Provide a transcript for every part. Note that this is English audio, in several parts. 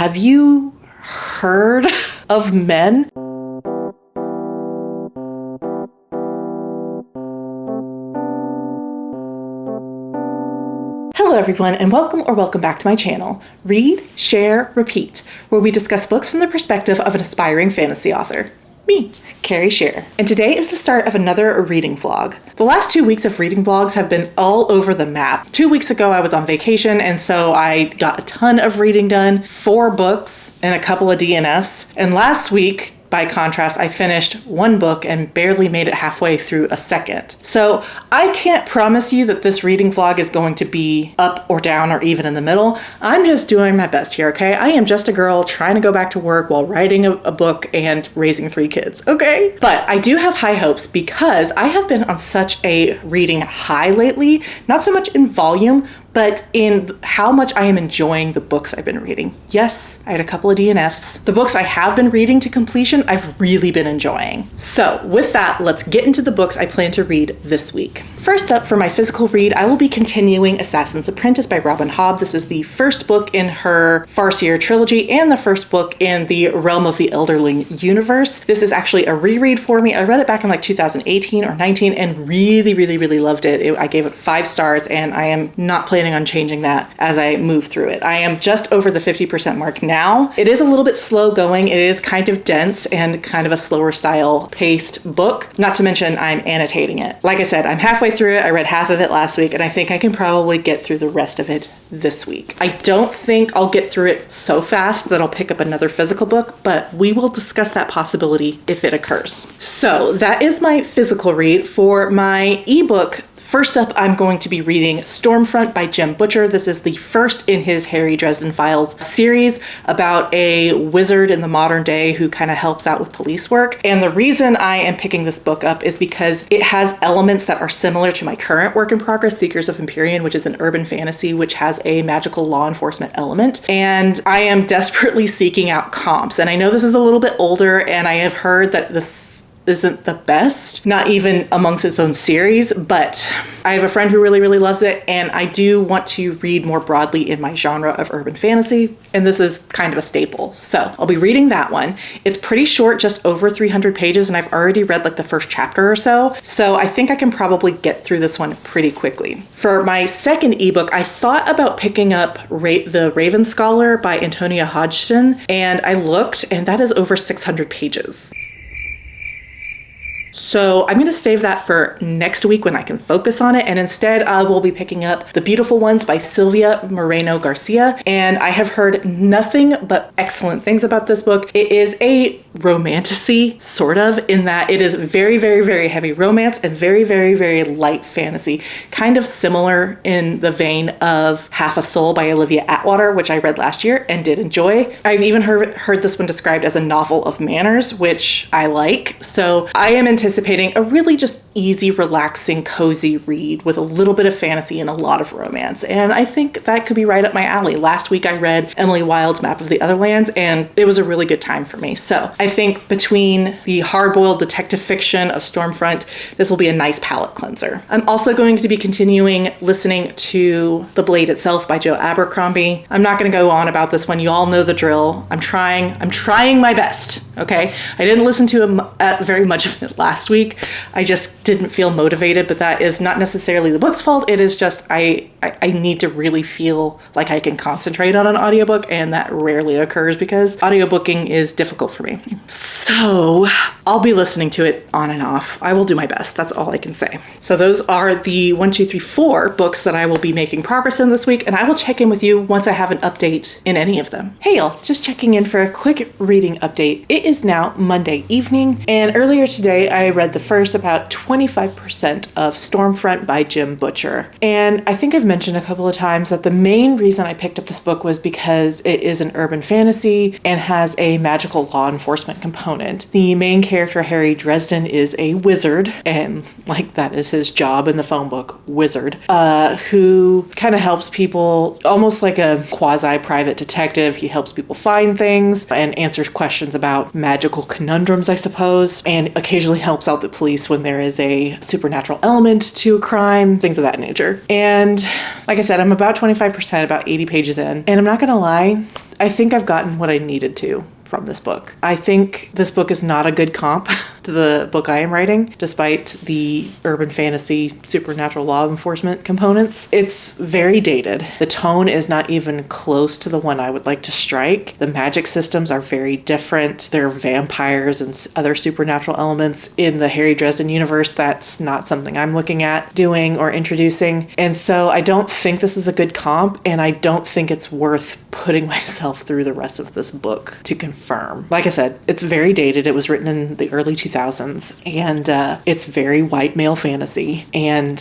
Have you heard of men? Hello everyone, and welcome back to my channel, Read, Share, Repeat, where we discuss books from the perspective of an aspiring fantasy author. Me, Carrie Share. And today is the start of another reading vlog. The last 2 weeks of reading vlogs have been all over the map. 2 weeks ago I was on vacation, and so I got a ton of reading done, 4 books and a couple of DNFs. And last week, by contrast, I finished 1 book and barely made it halfway through a second. So I can't promise you that this reading vlog is going to be up or down or even in the middle. I'm just doing my best here, okay? I am just a girl trying to go back to work while writing a book and raising 3 kids, okay? But I do have high hopes because I have been on such a reading high lately, not so much in volume, but in how much I am enjoying the books I've been reading. Yes, I had a couple of DNFs. The books I have been reading to completion, I've really been enjoying. So with that, let's get into the books I plan to read this week. First up, for my physical read, I will be continuing Assassin's Apprentice by Robin Hobb. This is the first book in her Farseer trilogy and the first book in the Realm of the Elderling universe. This is actually a reread for me. I read it back in like 2018 or 19 and really loved it. I gave it 5 stars, and I am not planning on changing that as I move through it. I am just over the 50% mark now. It is a little bit slow going. It is kind of dense and kind of a slower style paced book. Not to mention I'm annotating it. Like I said, I'm halfway through it. I read half of it last week, and I think I can probably get through the rest of it this week. I don't think I'll get through it so fast that I'll pick up another physical book, but we will discuss that possibility if it occurs. So that is my physical read. For my ebook, first up, I'm going to be reading Stormfront by Jim Butcher. This is the first in his Harry Dresden Files series about a wizard in the modern day who kind of helps out with police work. And the reason I am picking this book up is because it has elements that are similar to my current work in progress, Seekers of Empyrean, which is an urban fantasy which has a magical law enforcement element. And I am desperately seeking out comps. And I know this is a little bit older, and I have heard that this isn't the best, not even amongst its own series, but I have a friend who really loves it, and I do want to read more broadly in my genre of urban fantasy, and this is kind of a staple. So I'll be reading that one. It's pretty short, just over 300 pages, and I've already read like the first chapter or so I think I can probably get through this one pretty quickly. For my second ebook, I thought about picking up The Raven Scholar by Antonia Hodgson, and I looked, and that is over 600 pages. So I'm going to save that for next week when I can focus on it, and instead I will be picking up The Beautiful Ones by Silvia Moreno Garcia, and I have heard nothing but excellent things about this book. It is a romantasy, sort of, in that it is very heavy romance and very light fantasy, kind of similar in the vein of Half a Soul by Olivia Atwater, which I read last year and did enjoy. I've even heard this one described as a novel of manners, which I like. So I am anticipating a really just easy, relaxing, cozy read with a little bit of fantasy and a lot of romance. And I think that could be right up my alley. Last week I read Emily Wilde's Map of the Otherlands, and it was a really good time for me. So I think between the hard-boiled detective fiction of Stormfront, this will be a nice palate cleanser. I'm also going to be continuing listening to The Blade Itself by Joe Abercrombie. I'm not going to go on about this one. You all know the drill. I'm trying my best, okay? I didn't listen to very much of it last week. I just didn't feel motivated, but that is not necessarily the book's fault. It is just I need to really feel like I can concentrate on an audiobook, and that rarely occurs because audiobooking is difficult for me. So I'll be listening to it on and off. I will do my best. That's all I can say. So those are the 4 books that I will be making progress in this week, and I will check in with you once I have an update in any of them. Hey y'all, just checking in for a quick reading update. It is now Monday evening, and earlier today I read the first about 25% of Stormfront by Jim Butcher. And I think I've mentioned a couple of times that the main reason I picked up this book was because it is an urban fantasy and has a magical law enforcement component. The main character, Harry Dresden, is a wizard, and like that is his job in the phone book, wizard, who kind of helps people, almost like a quasi-private detective. He helps people find things and answers questions about magical conundrums, I suppose, and occasionally helps out the police when there is a supernatural element to a crime, things of that nature. And like I said, I'm about 25%, about 80 pages in, and I'm not gonna lie, I think I've gotten what I needed to from this book. I think this book is not a good comp to the book I am writing, despite the urban fantasy, supernatural law enforcement components. It's very dated. The tone is not even close to the one I would like to strike. The magic systems are very different. There are vampires and other supernatural elements in the Harry Dresden universe. That's not something I'm looking at doing or introducing. And so I don't think this is a good comp, and I don't think it's worth putting myself through the rest of this book to confirm. Like I said, it's very dated. It was written in the early 2000s, and it's very white male fantasy. And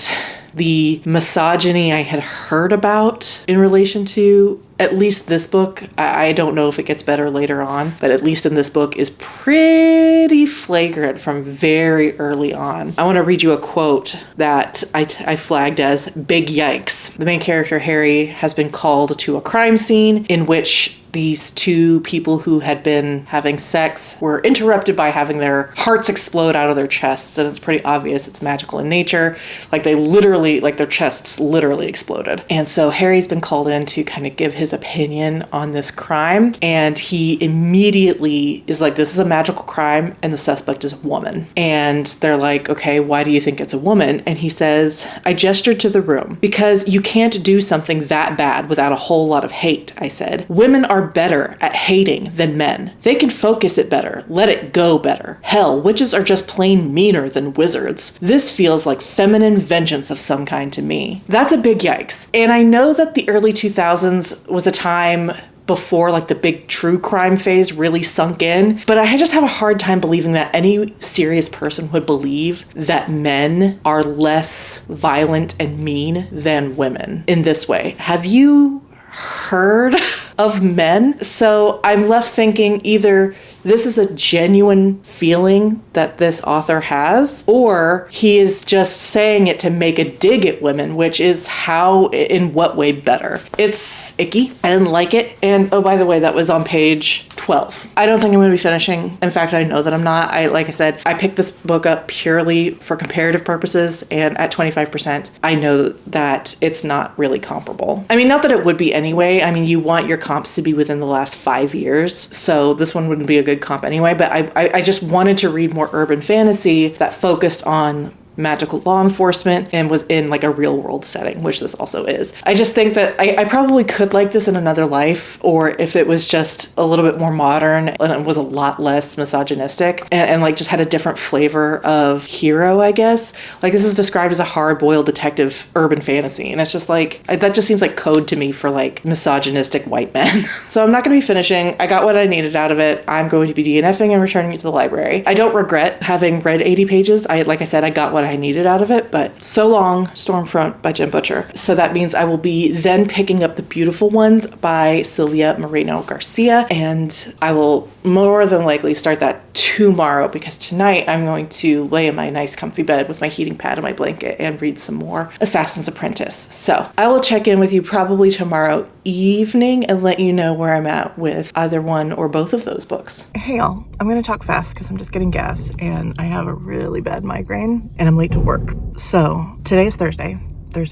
the misogyny I had heard about in relation to at least this book, I don't know if it gets better later on, but at least in this book is pretty flagrant from very early on. I want to read you a quote that I flagged as big yikes. The main character, Harry, has been called to a crime scene in which these two people who had been having sex were interrupted by having their hearts explode out of their chests, and it's pretty obvious it's magical in nature. Like their chests literally exploded. And so Harry's been called in to kind of give his opinion on this crime, and he immediately is like, this is a magical crime and the suspect is a woman. And they're like, okay, why do you think it's a woman? And he says, I gestured to the room. Because you can't do something that bad without a whole lot of hate, I said. Women are better at hating than men. They can focus it better, let it go better. Hell, witches are just plain meaner than wizards. This feels like feminine vengeance of some kind to me. That's a big yikes. And I know that the early 2000s was a time before like the big true crime phase really sunk in, but I just have a hard time believing that any serious person would believe that men are less violent and mean than women in this way. Have you heard of men? So I'm left thinking either this is a genuine feeling that this author has, or he is just saying it to make a dig at women, which is how, in what way better? It's icky. I didn't like it. And oh, by the way, that was on page 12. I don't think I'm going to be finishing. In fact, I know that I'm not. Like I said, I picked this book up purely for comparative purposes, and at 25%, I know that it's not really comparable. I mean, not that it would be anyway. I mean, you want your comps to be within the last 5 years, so this one wouldn't be a good comp anyway, but I just wanted to read more urban fantasy that focused on magical law enforcement and was in like a real world setting, which this also is. I just think that I probably could like this in another life, or if it was just a little bit more modern and it was a lot less misogynistic and like just had a different flavor of hero, I guess. Like this is described as a hard-boiled detective urban fantasy, and it's just like, that just seems like code to me for like misogynistic white men. So I'm not going to be finishing. I got what I needed out of it. I'm going to be DNFing and returning it to the library. I don't regret having read 80 pages. Like I said, I got what I needed out of it, but so long, Stormfront by Jen Butcher. So that means I will be then picking up The Beautiful Ones by Sylvia Moreno Garcia, and I will more than likely start that tomorrow, because tonight I'm going to lay in my nice comfy bed with my heating pad and my blanket and read some more Assassin's Apprentice. So I will check in with you probably tomorrow evening and let you know where I'm at with either one or both of those books. Hey y'all, I'm going to talk fast because I'm just getting gas and I have a really bad migraine and I'm late to work. So today is Thursday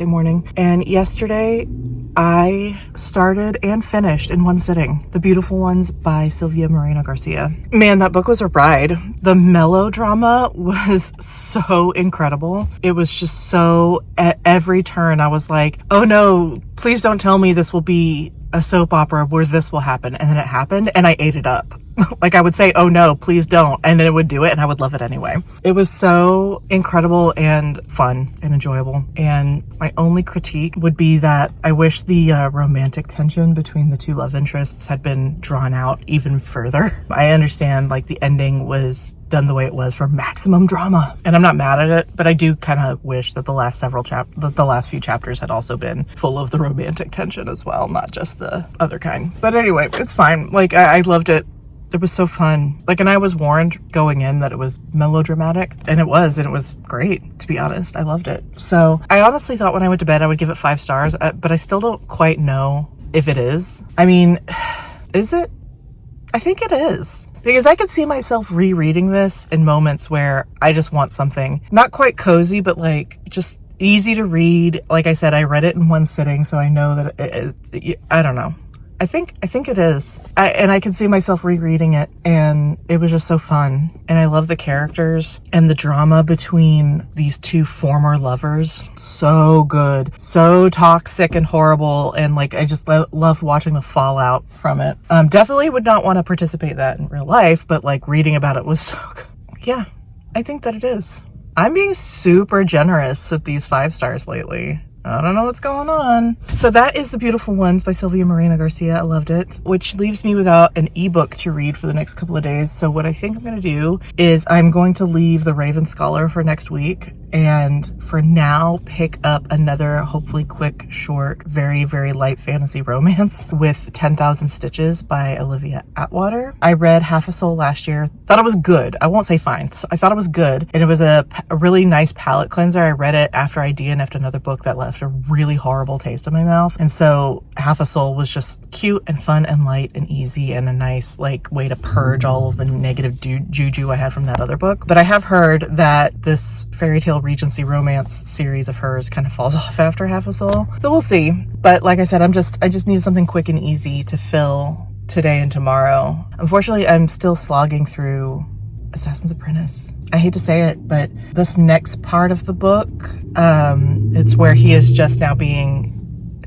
morning, and yesterday I started and finished in one sitting The Beautiful Ones by Sylvia Moreno Garcia. Man, that book was a ride. The melodrama was so incredible. It was just so, at every turn I was like, oh no, please don't tell me this will be a soap opera where this will happen. And then it happened and I ate it up. Like I would say, oh no, please don't. And then it would do it and I would love it anyway. It was so incredible and fun and enjoyable. And my only critique would be that I wish the romantic tension between the two love interests had been drawn out even further. I understand like the ending was done the way it was for maximum drama, and I'm not mad at it, but I do kind of wish that the last few chapters had also been full of the romantic tension as well, not just the other kind. But anyway, it's fine. Like I loved it. It was so fun. Like, and I was warned going in that it was melodramatic, and it was great, to be honest. I loved it. So I honestly thought when I went to bed I would give it 5 stars, but I still don't quite know if it is. I mean, is it? I think it is. Because I could see myself rereading this in moments where I just want something not quite cozy, but like just easy to read. Like I said, I read it in one sitting, so I know that I don't know. I think it is. I can see myself rereading it, and it was just so fun. And I love the characters and the drama between these two former lovers. So good. So toxic and horrible. And like, I just love watching the fallout from it. Definitely would not want to participate in that in real life, but like reading about it was so good. Yeah, I think that it is. I'm being super generous with these 5 stars lately. I don't know what's going on. So that is The Beautiful Ones by Sylvia Moreno Garcia. I loved it, which leaves me without an ebook to read for the next couple of days. So what I think I'm going to do is I'm going to leave The Raven Scholar for next week, and for now pick up another hopefully quick, short, very, very light fantasy romance with 10,000 Stitches by Olivia Atwater. I read Half a Soul last year. Thought it was good. I won't say fine. So I thought it was good, and it was a really nice palate cleanser. I read it after I DNF'd another book that left a really horrible taste in my mouth, and so Half a Soul was just cute and fun and light and easy and a nice like way to purge all of the negative juju I had from that other book. But I have heard that this fairy tale Regency romance series of hers kind of falls off after Half a Soul, so we'll see. But like I said, I just need something quick and easy to fill today and tomorrow. Unfortunately, I'm still slogging through Assassin's Apprentice. I hate to say it, but this next part of the book, it's where he is just now being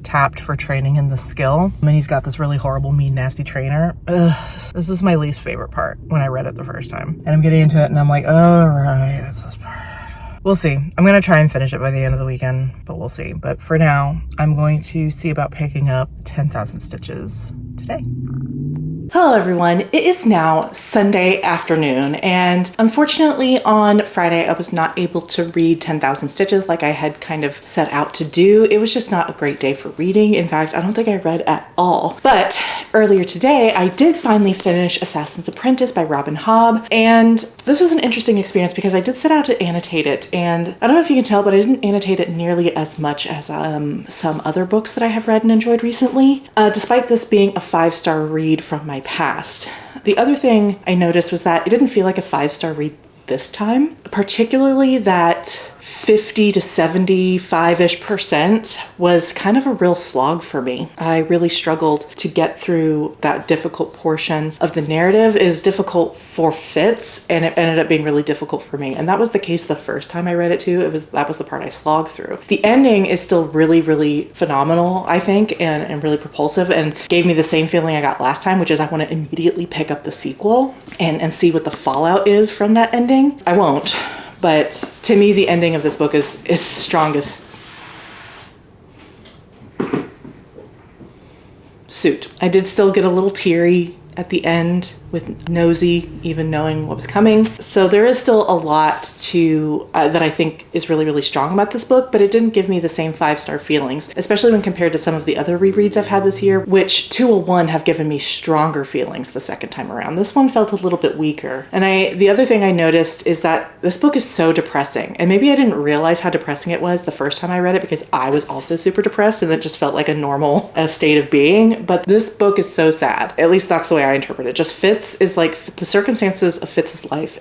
tapped for training in the skill, and he's got this really horrible, mean, nasty trainer. This is my least favorite part when I read it the first time, and I'm getting into it and I'm like, oh right, that's this part. We'll see. I'm gonna try and finish it by the end of the weekend, but we'll see. But for now, I'm going to see about picking up 10,000 Stitches today. Hello everyone, it is now Sunday afternoon, and unfortunately on Friday I was not able to read 10,000 Stitches like I had kind of set out to do. It was just not a great day for reading. In fact, I don't think I read at all. But earlier today I did finally finish Assassin's Apprentice by Robin Hobb, and this was an interesting experience because I did set out to annotate it, and I don't know if you can tell, but I didn't annotate it nearly as much as some other books that I have read and enjoyed recently, despite this being a 5-star read from my past. The other thing I noticed was that it didn't feel like a 5-star read this time, particularly that 50 to 75-ish% was kind of a real slog for me. I really struggled to get through that difficult portion of the narrative. It was difficult for Fitz, and it ended up being really difficult for me. And that was the case the first time I read it too. That was the part I slogged through. The ending is still really, really phenomenal, I think, and really propulsive, and gave me the same feeling I got last time, which is I want to immediately pick up the sequel and see what the fallout is from that ending. I won't. But to me, the ending of this book is its strongest suit. I did still get a little teary at the end with Nosy, even knowing what was coming. So there is still a lot to that I think is really, really strong about this book, but it didn't give me the same 5-star feelings, especially when compared to some of the other rereads I've had this year, which 201 have given me stronger feelings the second time around. This one felt a little bit weaker. And the other thing I noticed is that this book is so depressing, and maybe I didn't realize how depressing it was the first time I read it because I was also super depressed and it just felt like a normal state of being. But this book is so sad. At least that's the way I interpret it. Just Fitz is like, the circumstances of Fitz's life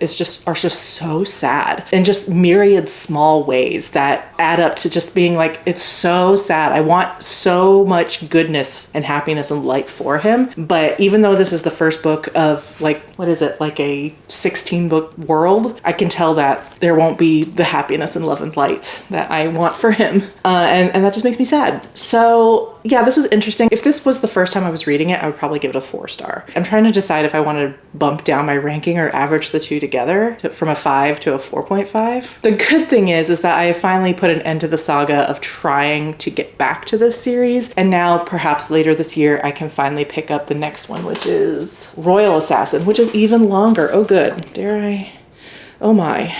are just so sad in just myriad small ways that add up to just being like, it's so sad. I want so much goodness and happiness and light for him. But even though this is the first book of like, what is it, like a 16-book world, I can tell that there won't be the happiness and love and light that I want for him. And that just makes me sad. So yeah, this was interesting. If this was the first time I was reading it, I would probably give it a 4-star. I'm trying to decide if I want to bump down my ranking or average the two together from a 5 to a 4.5. The good thing is that I have finally put an end to the saga of trying to get back to this series. And now perhaps later this year, I can finally pick up the next one, which is Royal Assassin, which is even longer. Oh, good. Dare I? Oh my.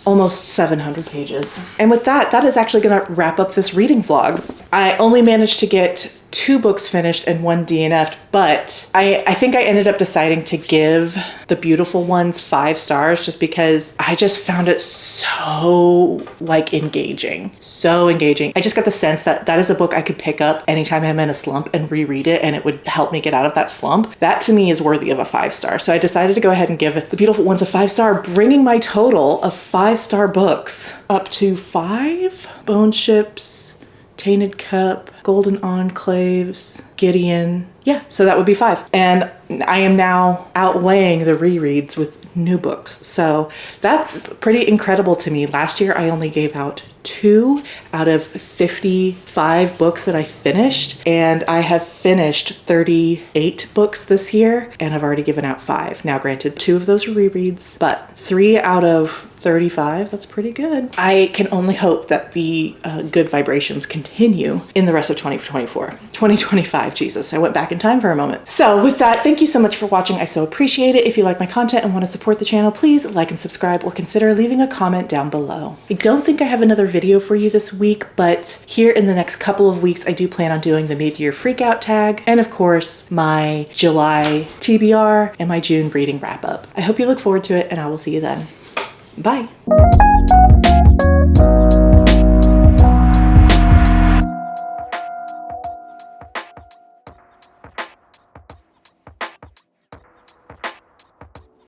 Almost 700 pages. And with that is actually going to wrap up this reading vlog. I only managed to get 2 books finished and 1 DNF'd, but I think I ended up deciding to give The Beautiful Ones 5 stars just because I just found it so like engaging. So engaging. I just got the sense that that is a book I could pick up anytime I'm in a slump and reread it, and it would help me get out of that slump. That to me is worthy of a 5-star. So I decided to go ahead and give The Beautiful Ones a 5-star, bringing my total of 5-star books up to 5. Bone Ships, Tainted Cup, Golden Enclaves, Gideon. Yeah, so that would be 5. And I am now outweighing the rereads with new books. So that's pretty incredible to me. Last year, I only gave out 2 out of 55 books that I finished, and I have finished 38 books this year, and I've already given out 5. Now, granted, 2 of those are rereads, but 3 out of 35, that's pretty good. I can only hope that the good vibrations continue in the rest of 2024. 2025, Jesus, I went back in time for a moment. So with that, thank you so much for watching. I so appreciate it. If you like my content and want to support the channel, please like and subscribe or consider leaving a comment down below. I don't think I have another video for you this week, but here in the next couple of weeks, I do plan on doing the mid-year freakout tag and of course my July TBR and my June reading wrap up. I hope you look forward to it and I will see you then. Bye.